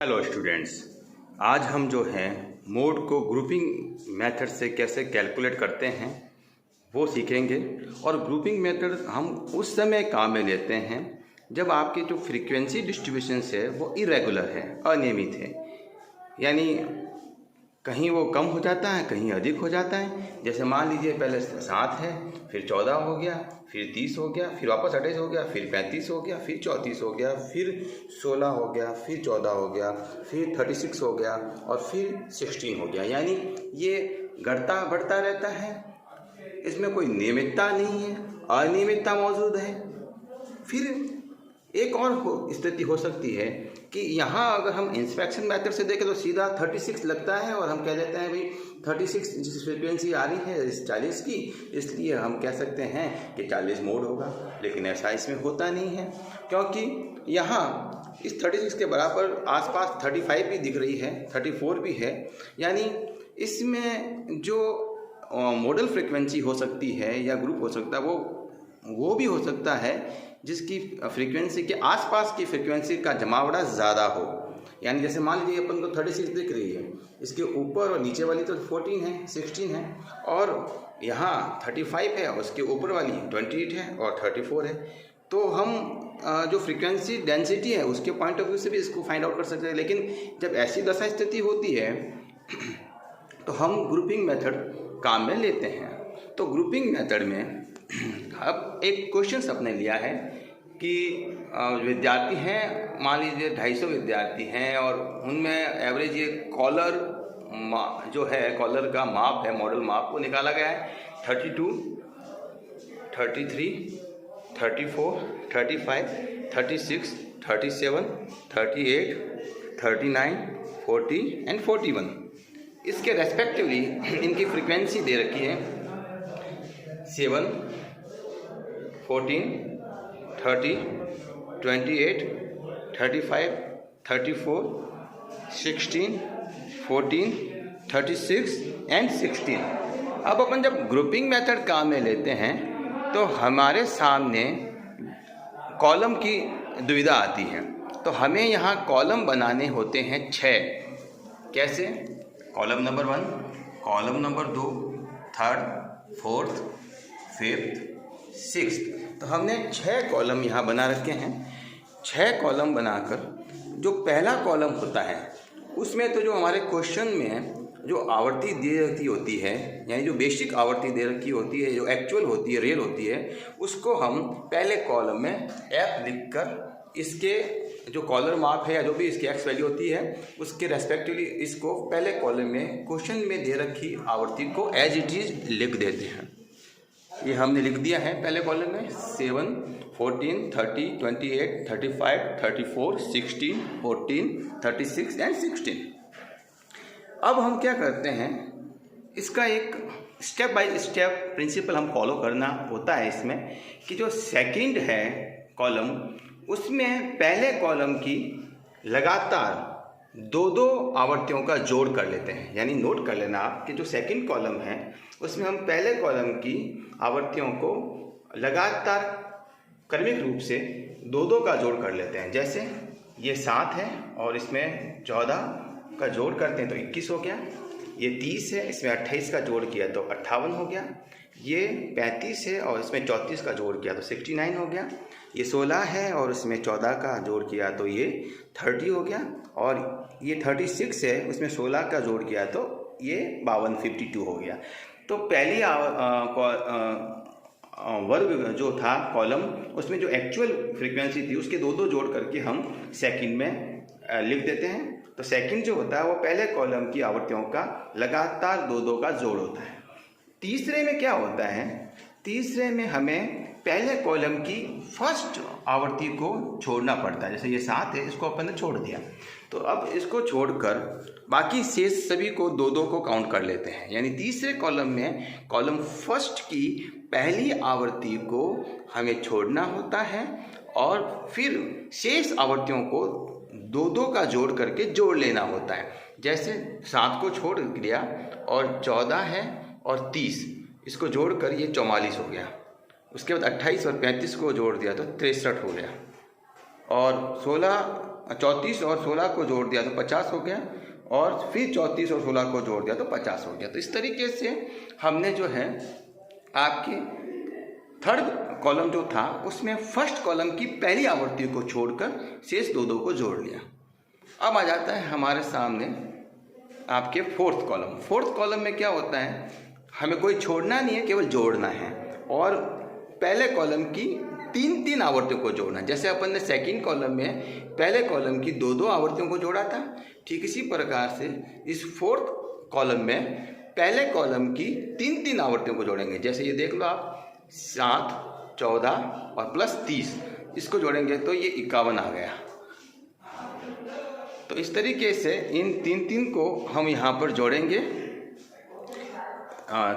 Hello students, आज हम जो हैं मोड को ग्रुपिंग मेथड से कैसे कैलकुलेट करते हैं वो सीखेंगे। और ग्रुपिंग मेथड हम उस समय काम में लेते हैं जब आपकी जो फ्रीक्वेंसी डिस्ट्रीब्यूशंस है वो इरेगुलर है, अनियमित है, यानी कहीं वो कम हो जाता है, कहीं अधिक हो जाता है। जैसे मान लीजिए पहले 7 है, फिर 14 हो गया, फिर 30 हो गया, फिर वापस 28 हो गया, फिर 35 हो गया, फिर 34 हो गया, फिर 16 हो गया, फिर 14 हो गया, फिर 36 हो गया और फिर 16 हो गया। यानी ये घटता बढ़ता रहता है, इसमें कोई नियमितता नहीं है, अनियमितता मौजूद है। फिर एक और स्थिति हो सकती है कि यहाँ अगर हम इंस्पेक्शन मेथड से देखें तो सीधा 36 लगता है और हम कह देते हैं भाई 36 जिस फ्रिक्वेंसी आ रही है इस 40 की, इसलिए हम कह सकते हैं कि 40 मोड होगा। लेकिन ऐसा इसमें होता नहीं है, क्योंकि यहाँ इस 36 के बराबर आसपास 35 भी दिख रही है, 34 भी है। यानी इसमें जो मॉडल फ्रिक्वेंसी हो सकती है या ग्रुप हो सकता है वो भी हो सकता है जिसकी फ्रीक्वेंसी के आसपास की फ्रीक्वेंसी का जमावड़ा ज़्यादा हो। यानी जैसे मान लीजिए अपन को 36 दिख रही है, इसके ऊपर और नीचे वाली तो 14 है, 16 है, और यहाँ 35 है और उसके ऊपर वाली 28 है और 34 है। तो हम जो फ्रीक्वेंसी डेंसिटी है उसके पॉइंट ऑफ व्यू से भी इसको फाइंड आउट कर सकते हैं। लेकिन जब ऐसी दशा स्थिति होती है तो हम ग्रुपिंग मेथड काम में लेते हैं। तो ग्रुपिंग मेथड में अब एक क्वेश्चन अपने लिया है कि विद्यार्थी हैं, मान लीजिए 250 विद्यार्थी हैं और उनमें एवरेज ये कॉलर जो है, कॉलर का माप है, मॉडल माप वो निकाला गया है 32, 33, 34, 35, 36, 37, 38, 39, 40 एंड 41। इसके रेस्पेक्टिवली इनकी फ्रीक्वेंसी दे रखी है 7, 14, 30, 28, 35, 34, 16, 14, 36 एंड 16। अब अपन जब ग्रुपिंग मेथड काम में लेते हैं तो हमारे सामने कॉलम की दुविधा आती है। तो हमें यहाँ कॉलम बनाने होते हैं 6। कैसे? Column number 1, column number 2, third, fourth, fifth, 6। तो हमने 6 कॉलम यहाँ बना रखे हैं। 6 कॉलम बनाकर जो पहला कॉलम होता है उसमें तो जो हमारे क्वेश्चन में जो आवर्ती दे रखी होती है, यानी जो बेसिक आवर्ती दे रखी होती है, जो एक्चुअल होती है, रियल होती है, उसको हम पहले कॉलम में एफ लिखकर इसके जो कॉलर माप है या जो भी इसकी एक्स वैल्यू होती है उसके रेस्पेक्टिवली इसको पहले कॉलम में क्वेश्चन में दे रखी आवर्ती को एज इट इज लिख देते हैं। ये हमने लिख दिया है पहले कॉलम में 7, 14, 30, 28, 35, 34, 16, 14, 36 एंड 16। अब हम क्या करते हैं, इसका एक स्टेप बाय स्टेप प्रिंसिपल हम फॉलो करना होता है इसमें कि जो सेकंड है कॉलम उसमें पहले कॉलम की लगातार 2 आवर्तियों का जोड़ कर लेते हैं। यानी नोट कर लेना आप कि जो सेकंड कॉलम है उसमें हम पहले कॉलम की आवर्तियों को लगातार क्रमिक रूप से 2 का जोड़ कर लेते हैं। जैसे ये 7 है और इसमें 14 का जोड़ करते हैं तो 21 हो गया। ये 30 है, इसमें 28 का जोड़ किया तो 58 हो गया। ये 35 है और इसमें 34 का जोड़ किया तो 69 हो गया। ये 16 है और इसमें 14 का जोड़ किया तो ये 30 हो गया। और ये 36 है, उसमें 16 का जोड़ किया तो ये 52 हो गया। तो पहली वर्ग जो था कॉलम उसमें जो एक्चुअल फ्रीक्वेंसी थी उसके 2 जोड़ करके हम सेकंड में लिख देते हैं। तो सेकंड जो होता है वो पहले कॉलम की आवर्तियों का लगातार 2 का जोड़ होता है। तीसरे में क्या होता है, तीसरे में हमें पहले कॉलम की फर्स्ट आवर्ती को छोड़ना पड़ता है। जैसे ये 7 है, इसको अपन ने छोड़ दिया, तो अब इसको छोड़कर बाकी शेष सभी को 2 को काउंट कर लेते हैं। यानी तीसरे कॉलम में कॉलम फर्स्ट की पहली आवर्ती को हमें छोड़ना होता है और फिर शेष आवर्तियों को 2 का जोड़ करके जोड़ लेना होता है। जैसे 7 को छोड़ दिया और 14 है और 30, इसको जोड़कर ये 44 हो गया। उसके बाद 28 और 35 को जोड़ दिया तो 63 हो गया। और 16 34 और 16 को जोड़ दिया तो 50 हो गया, और फिर 34 और 16 को जोड़ दिया तो 50 हो गया। तो इस तरीके से हमने जो है आपके थर्ड कॉलम जो था उसमें फर्स्ट कॉलम की पहली आवर्ती को छोड़कर शेष दो को जोड़ लिया। अब आ जाता है हमारे सामने आपके फोर्थ कॉलम। फोर्थ कॉलम में क्या होता है, हमें कोई छोड़ना नहीं है, केवल जोड़ना है, और पहले कॉलम की तीन आवर्तियों को जोड़ना है। जैसे अपन ने सेकंड कॉलम में पहले कॉलम की दो आवर्तियों को जोड़ा था, ठीक इसी प्रकार से इस फोर्थ कॉलम में पहले कॉलम की तीन आवर्तियों को जोड़ेंगे। जैसे ये देख लो आप, 7, 14 और प्लस 30, इसको जोड़ेंगे तो ये 51 आ गया। तो इस तरीके से इन तीन को हम यहाँ पर जोड़ेंगे,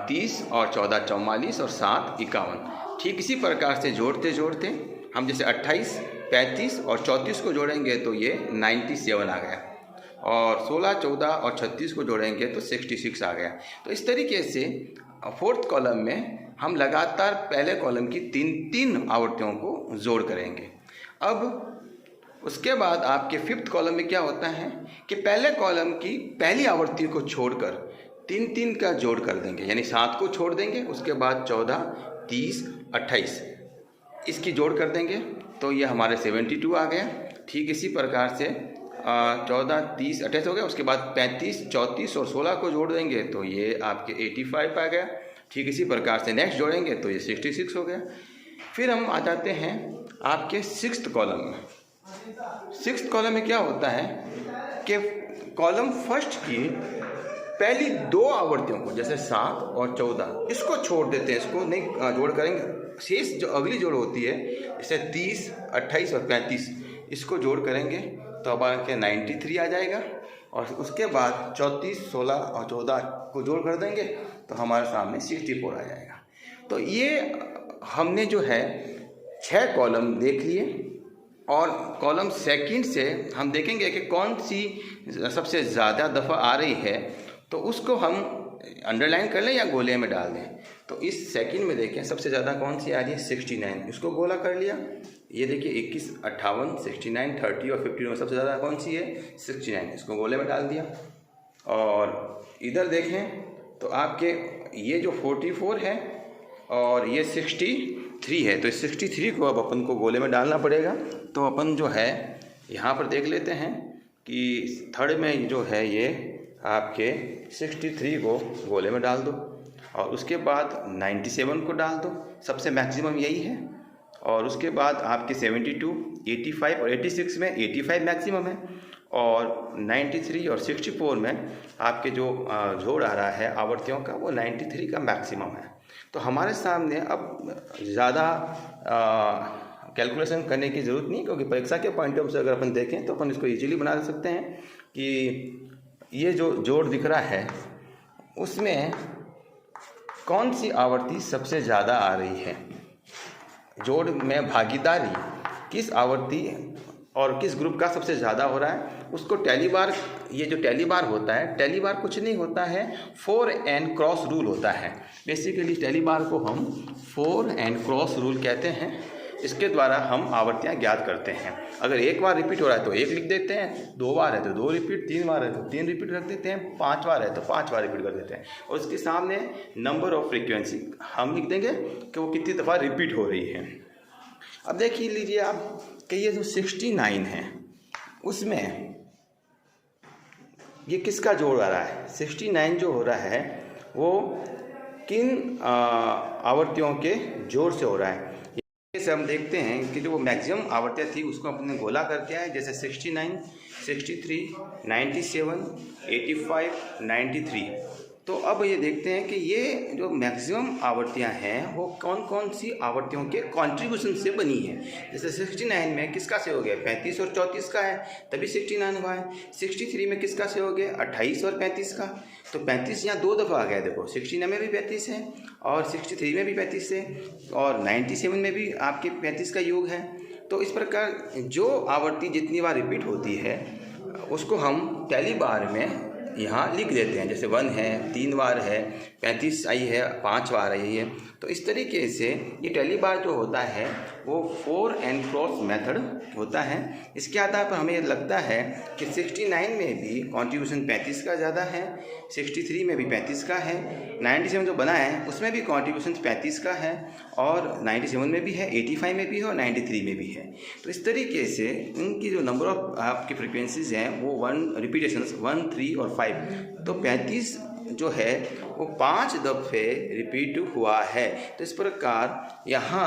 30 और 14 44 और 7 51। ठीक इसी प्रकार से जोड़ते जोड़ते हम जैसे 28, 35 और 34 को जोड़ेंगे तो ये 97 आ गया, और 16, 14 और 36 को जोड़ेंगे तो 66 आ गया। तो इस तरीके से फोर्थ कॉलम में हम लगातार पहले कॉलम की तीन आवर्तियों को जोड़ करेंगे। अब उसके बाद आपके फिफ्थ कॉलम में क्या होता है कि पहले कॉलम की पहली आवर्ती को छोड़कर तीन का जोड़ कर देंगे, यानी 7 को छोड़ देंगे, उसके बाद 14, 30, 28 इसकी जोड़ कर देंगे तो ये हमारे 72 आ गया। ठीक इसी प्रकार से 14, 30, 28 हो गया, उसके बाद 35, 34 और 16 को जोड़ देंगे तो ये आपके 85 आ गया। ठीक इसी प्रकार से नेक्स्ट जोड़ेंगे तो ये 66 हो गया। फिर हम आ जाते हैं आपके सिक्स्थ कॉलम में। सिक्स्थ कॉलम में क्या होता है कि कॉलम फर्स्ट की पहली दो आवर्तियों को, जैसे 7 और 14, इसको छोड़ देते हैं, इसको नहीं जोड़ करेंगे। शेष जो अगली जोड़ होती है जैसे 30, 28 और 35, इसको जोड़ करेंगे तो अब आपके 93 आ जाएगा, और उसके बाद 34, 16 और 14 को जोड़ कर देंगे तो हमारे सामने 64 आ जाएगा। तो ये हमने जो है 6 कॉलम देख लिए, और कॉलम सेकंड से हम देखेंगे कि कौन सी सबसे ज़्यादा दफ़ा आ रही है, तो उसको हम अंडरलाइन कर लें या गोले में डाल दें। तो इस सेकंड में देखें सबसे ज़्यादा कौन सी आ रही है, 69, इसको गोला कर लिया। ये देखिए 21, 58, 69, 30 और 50 में सबसे ज़्यादा कौन सी है, 69, इसको गोले में डाल दिया। और इधर देखें तो आपके ये जो 44 है और ये 63 है, तो इस 63 को अब अपन को गोले में डालना पड़ेगा। तो अपन जो है यहाँ पर देख लेते हैं कि थर्ड में जो है ये आपके 63 को गोले में डाल दो, और उसके बाद 97 को डाल दो, सबसे मैक्सिमम यही है। और उसके बाद आपके 72, 85 और 86 में 85 मैक्सिमम है, और 93 और 64 में आपके जो जोड़ आ रहा है आवर्तियों का वो 93 का मैक्सिमम है। तो हमारे सामने अब ज़्यादा कैलकुलेशन करने की ज़रूरत नहीं, क्योंकि परीक्षा के पॉइंट ऑफ व्यू से अगर अपन देखें तो अपन इसको इजीली बना सकते हैं कि ये जो जोड़ दिख रहा है उसमें कौन सी आवर्ती सबसे ज़्यादा आ रही है, जोड़ में भागीदारी किस आवर्ती और किस ग्रुप का सबसे ज़्यादा हो रहा है, उसको टैली बार, ये जो टैली बार होता है, टैली बार कुछ नहीं होता है, 4 एंड क्रॉस रूल होता है। बेसिकली टैली बार को हम 4 एंड क्रॉस रूल कहते हैं। इसके द्वारा हम आवर्तियाँ ज्ञात करते हैं। अगर एक बार रिपीट हो रहा है तो 1 लिख देते हैं, 2 बार है तो 2 रिपीट, 3 बार है तो 3 रिपीट रख देते हैं, 5 बार है तो 5 बार रिपीट कर देते हैं, और उसके सामने नंबर ऑफ फ्रीक्वेंसी हम लिख देंगे कि वो कितनी दफ़ा रिपीट हो रही है। अब देख लीजिए आप कि ये जो 69 है उसमें ये किसका जोड़ आ रहा है, 69 जो हो रहा है वो किन आवर्तियों के जोड़ से हो रहा है। से हम देखते हैं कि जो वो मैक्सिमम आवर्तियाँ थी उसको अपने गोला करके आए, जैसे 69, 63, 97, 85, 93। तो अब ये देखते हैं कि ये जो मैक्सिमम आवर्तियाँ हैं वो कौन कौन सी आवर्तियों के कंट्रीब्यूशन से बनी है। जैसे 69 में किसका से हो गया, 35 और 34 का है, तभी 69 हुआ है। 63 में किसका से हो गया, 28 और 35 का, तो 35 यहाँ 2 दफ़ा आ गया। देखो 69 में भी 35 है और 63 में भी 35 है, और 97 में भी आपके 35 का योग है। तो इस प्रकार जो आवर्ती जितनी बार रिपीट होती है उसको हम टैली बार में यहाँ लिख देते हैं। जैसे 1 है, 3 बार है, 35 आई है, 5 बार आई है। तो इस तरीके से ये टैली बार जो होता है वो 4 एंड क्रॉस मेथड होता है। इसके आधार पर हमें लगता है कि 69 में भी कंट्रीब्यूशन 35 का ज़्यादा है, 63 में भी 35 का है, 97 जो बना है उसमें भी कंट्रीब्यूशन 35 का है, और 97 में भी है, 85 में भी है और 93 में भी है। तो इस तरीके से इनकी जो नंबर ऑफ आपकी फ्रिक्वेंसीज हैं वो 1 रिपीटेशंस 1, 3 और 5, तो 35 जो है वो 5 दफ़े रिपीट हुआ है। तो इस प्रकार यहाँ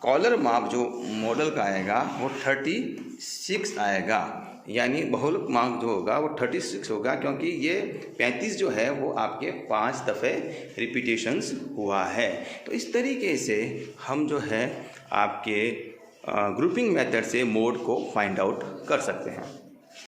कॉलर माप जो मॉडल का आएगा वो 36 आएगा, यानी बहुलक माप जो होगा वो 36 होगा, क्योंकि ये 35 जो है वो आपके 5 दफ़े रिपीटेशंस हुआ है। तो इस तरीके से हम जो है आपके ग्रुपिंग मेथड से मोड को फाइंड आउट कर सकते हैं।